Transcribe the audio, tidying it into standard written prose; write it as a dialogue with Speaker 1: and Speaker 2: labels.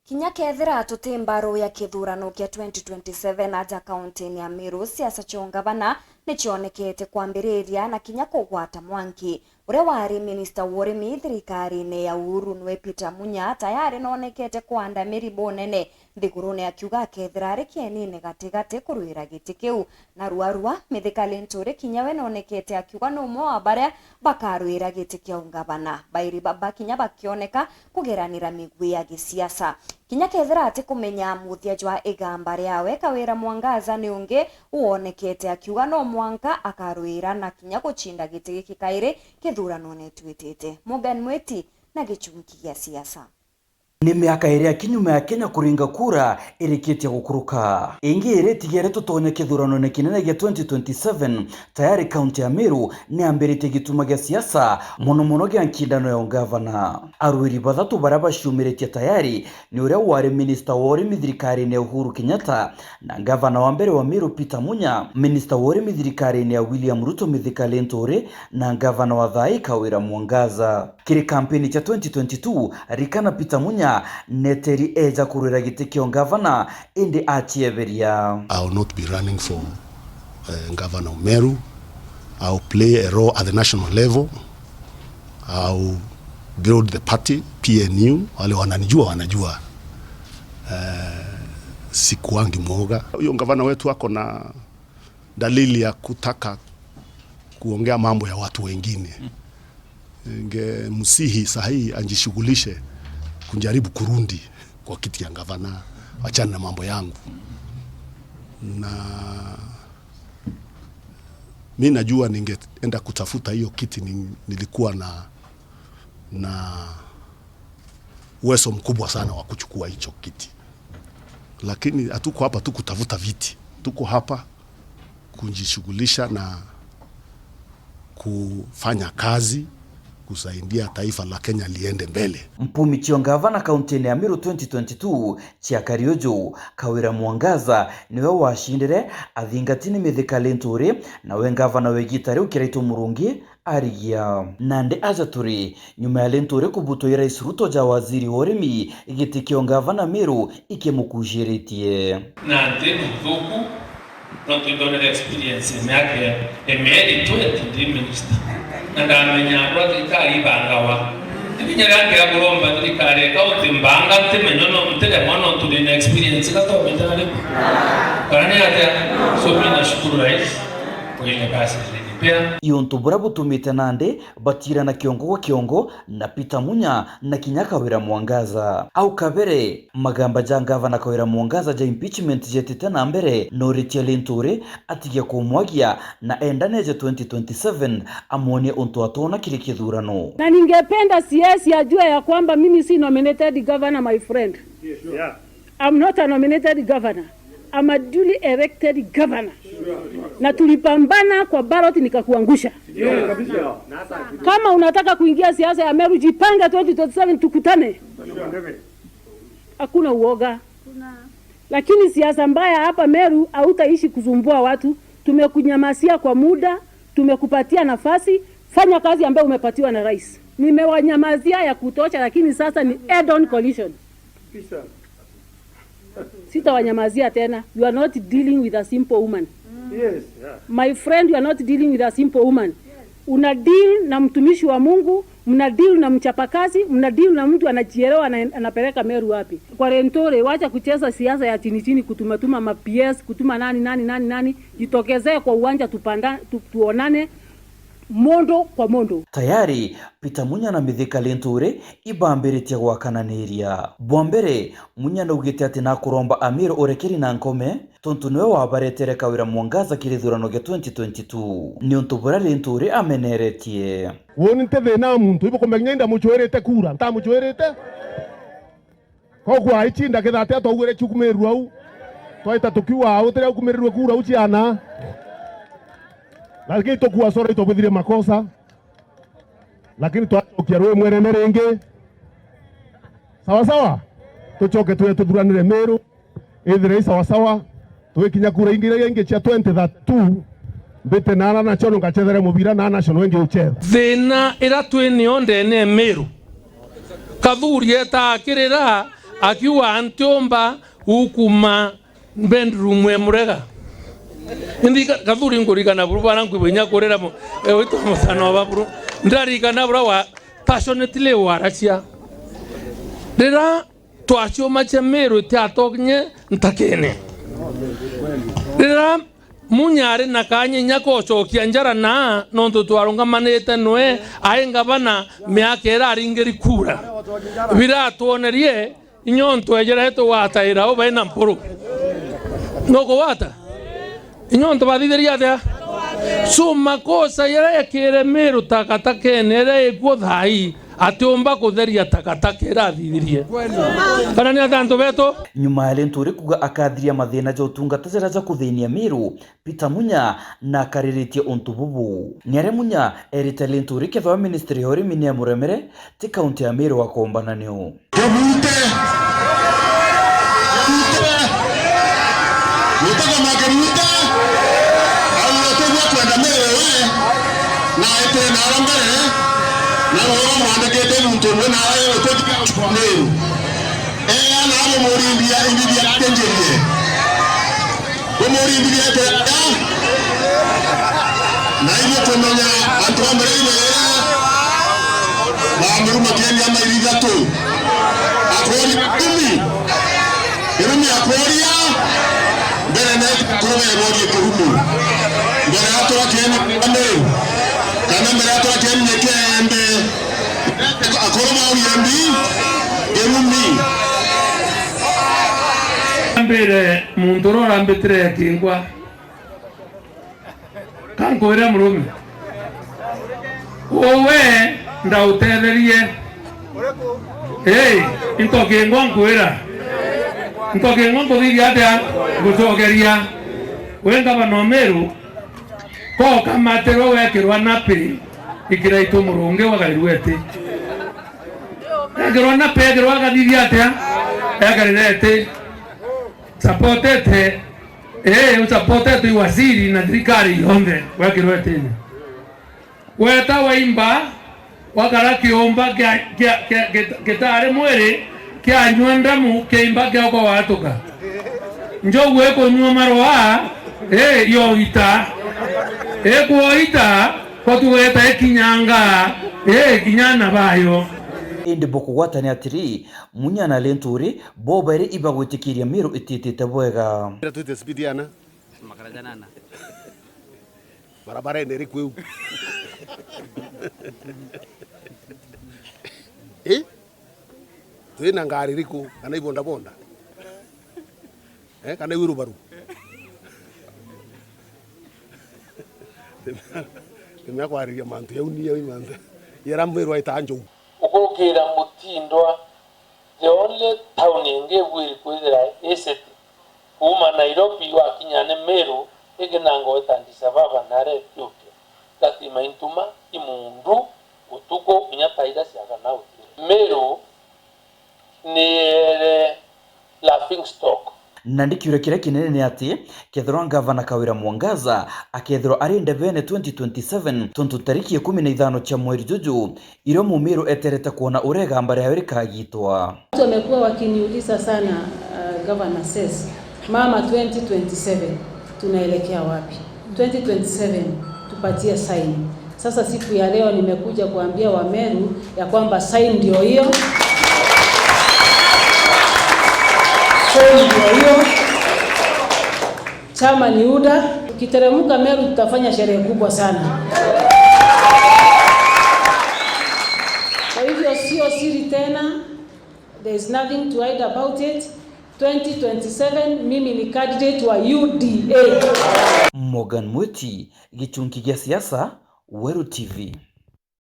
Speaker 1: Kinya kethira tutimbaru ya kithurano kia 2027 aja kaunti ya Meru siasa cia ngavana nicionekete kwambiriria na kinya kugwata mwanki uria wari minista worimi thirikari-ini ya Uhuru niwe Peter Munya tayari nonekete kwanda miribo nene thigurune akiuga kethira ari kienine gatigati kuruira giti kiu na ruarua Mithika Linturi kinya we nonekete akiuga no umwe wa baria bakaruira giti kia ngavana bairi baba kinya bakioneka kugeranira migwi ya gisiasa kinya kethira ati kumenya muthia jwa igamba riawe Kawira Mwangaza ni ungi uonekete akiuga no mwanka akaruira na kinya guchinda giti giki kairi kithurano netwitite Morgan Mweti na gichunki gia siasa.
Speaker 2: Ni miaka iri akinyuma ya Kenya kuringa kura irikitie gukuruka ingi iritigere tutonya kithurano ne kinene gia 2027 tayari kaunti ya Meru ni ambirite gituma gia siasa muno gia nkindano ya ngavana arwiri bathatu baraba shumiretie tayari ni uria wari minister wori mithirikari ne Uhuru Kenyatta na ngavana wa mbere wa Meru Peter Munya, minister wori mithirikari ne William Ruto Mithika Linturi na ngavana wa Thai Kawira Mwangaza. Kiri kampeni cha 2022 rikana Peter Munya neteri eja kurira giti kio ngavana indi achieveria.
Speaker 3: I will not be running for Governor of Meru. I will play a role at the national level. I will build the party PNU. Wale wanajua sikuangi mwoga. Huyo ngavana wetu wako na dalili ya kutaka kuongea mambo ya watu wengine. Msihi sahihi anjishughulishe kunjaribu kurundi kwa kiti ya ngavana, wachana na mambo yangu. Na mimi najua ningeenda kutafuta hiyo kiti nilikuwa na uwezo mkubwa sana wa kuchukua hicho kiti. Lakini hatuko hapa tu kutafuta viti. Tuko hapa kujishughulisha na kufanya kazi kusaidia taifa la Kenya liende mbele.
Speaker 2: Mpumi chio ngavana kaunti ya Meru 2022 chia Kariojo Kawira Mwangaza niwe washindire athingatini Mithika Linturi na we ngavana we Gitari Ukiraito Murungi arigia nande azaturi nyuma ya Linturi kubuto Rais Ruto ja waziri worimi igiti kio ngavana Meru ikimukujiritie
Speaker 4: nande mvuku no tudonere experience yake emeri tu minister ndamenya rwatikayi bangawa ndinyaranga ya buromba ndikare kaunti mbanga temenyono mtele mwana tudina experience kato mitale karani ate so mina shukuru rais kwa ile kazi pia
Speaker 2: yonto burabu tumite nande batira na kiongo na Peter Munya na Kawira Mwangaza au kabere magamba jangava na Kawira Mwangaza ja impeachment jetete na mbere Noritia Linturi atigia kumwagia na endaneje 2027 amone onto atona kile kithurano.
Speaker 5: Na ningependa siasi ajue ya kwamba mimi si nominated governor, my friend. Yeah. I'm not a nominated governor. I'm a duly elected governor. Na tulipambana kwa ballot nikakuangusha. Kama unataka kuingia siasa ya Meru jipange 2027 tukutane. Hakuna uoga. Lakini siasa mbaya hapa Meru hautaishi kuzumbua watu. Tumekunyamasia kwa muda, tumekupatia nafasi, fanya kazi ambayo umepatiwa na rais. Nimewanyamazia ya kutosha, lakini sasa ni add-on collision. Sitawanyamazia tena. You are not dealing with a simple woman. Yes, yeah. My friend, you are not dealing with a simple woman. Una deal na mtumishi wa Mungu, mna deal na mchapakazi, mna deal na mtu anajielewa anapeleka Meru wapi. Kwa Linturi, wacha kucheza siasa ya chini kutumatuma ma-PS, kutuma nani, jitokezee kwa uwanja tuonane mondo kwa mondo.
Speaker 2: Tayari Peter Munya na Mithika Linturi ibambiritie gwakananiria bwambere Munya naugite ati na kuromba Amir orekeri na nkome tontu niwe wabaretere Kawira Mwangaza kirithurano ge 2022 ni ontubura Linturi ameneretie
Speaker 6: woni teve na muntu ibo komenya nda muchwerete kura ntamuchwerete kogwa ichinda kithate atogwire chukumeru au twaita tukiwa utere kumerirwe kura uchiana. Lakini tokuwa sora itobudhire makosa. Lakini tuachokia roe mwerene renge. Sawa. Tuchoke tudhuranire Meru. Ithire sawa. Tuwe kinyakura inge chia 2032. Mbete nana na chono ngachethere mubira na national wenge uchetha.
Speaker 7: Thina ira twini onde ne Meru. Kathuri eta akirira
Speaker 4: akiwa antiomba ukuma bedroom emurega indi kaburi ngurika na buru bana ngwinya korera mo eto musano baburu ndarika na bura wa passionately warachia dera twacho machemero tatoknye ntakene dera munyare nakanye nyako chokia njara na nonto twarunga manete noe ayenga bana meakera ringeri kura bira tuonerie inyonto ejera heto wata ira obaina mpuru noko wata inyonto badhideria dia so makosa yara yakere mero takatake nere ekwothai atiomba kutheria takatake rathithirie kana ni atanto beto
Speaker 2: nyuma ya Lenturi kuga akathiria mathina ja utungata jara ja kuthinia Meru Peter Munya na kariritie untu bubu niare Munya erite Lenturi ketho ministry hori minia muremere ti county ya Meru wakombana niu
Speaker 7: Mutaka makeruta aulotegwa kwenda Meru na ete na rambere na wao mwandekete mtu mwana ayo kutika Meru na murimbia ibibia tenjerie murimbia teta na hivyo tumenya antuambere ile Meru makeni ama iriga tu akori kumi irumi akoria Bene kuwe bodi kurumu. Bene atoa keni Meru. Kana mbere atoa keni nekembe. Akoroma uyambi erumi.
Speaker 4: Mbere mundorora mbetre kingwa. Kankoera murumi. Owe ndautetherie. Into kingwa nkoera. Ntoke ngombo dhidi atia gutogeria wenga bano Meru ko kamatero wekirwa napi ikira itumurunge wagairwete ekirwa napi ekirwa gadidi atia egarete supportete usupportete waziri na thirikari yonde wekirwete weta waimba wakaraki omba getare mwere kia nywandamu keimba kia kwa watuka njogu eko nyua maroa yo ita eko ita kwa tuweta kinyanga kinyana bayo
Speaker 2: indi boko watani atiri Munya na Lenturi bobere ibagwitikiria Meru ititite bwega
Speaker 3: Tuite spidiana
Speaker 8: makarajanana
Speaker 3: barabara nderi kweu Tuina ngari riku kana ibonda bonda kana wirubaru Temya kwariria mantu yauni mantu yera Meru aitanjo
Speaker 4: ukokera mutindwa the only town enge bwiri kwithira eseti kuma Nairobi wa kinyane Meru egenango etandisa baba nare Ethiopia kati maintuma imundu utuko nyataira siaga na Meru ni laughing stock
Speaker 2: nandikire kire kinene ni ati kethirwa gavana Kawira Mwangaza akethirwa ari ndevene 2027 tontu tariki 15 cha mweri Juju iro Meru etereta kuona urega mbare ya kagitwa
Speaker 5: wamekuwa wakiniuliza sana governor says mama 2027 tunaelekea wapi 2027 tupatie sign sasa siku ya leo nimekuja kuambia wa Meru ya kwamba sign ndio hiyo chama ni UDA kiteremuka Meru tutafanya sherehe kubwa sana. Kwa hivyo sio siri tena, there is nothing to hide about it. 2027 mimi ni candidate wa UDA.
Speaker 2: Morgan Mwiti, gichunki gya siasa, Weru TV.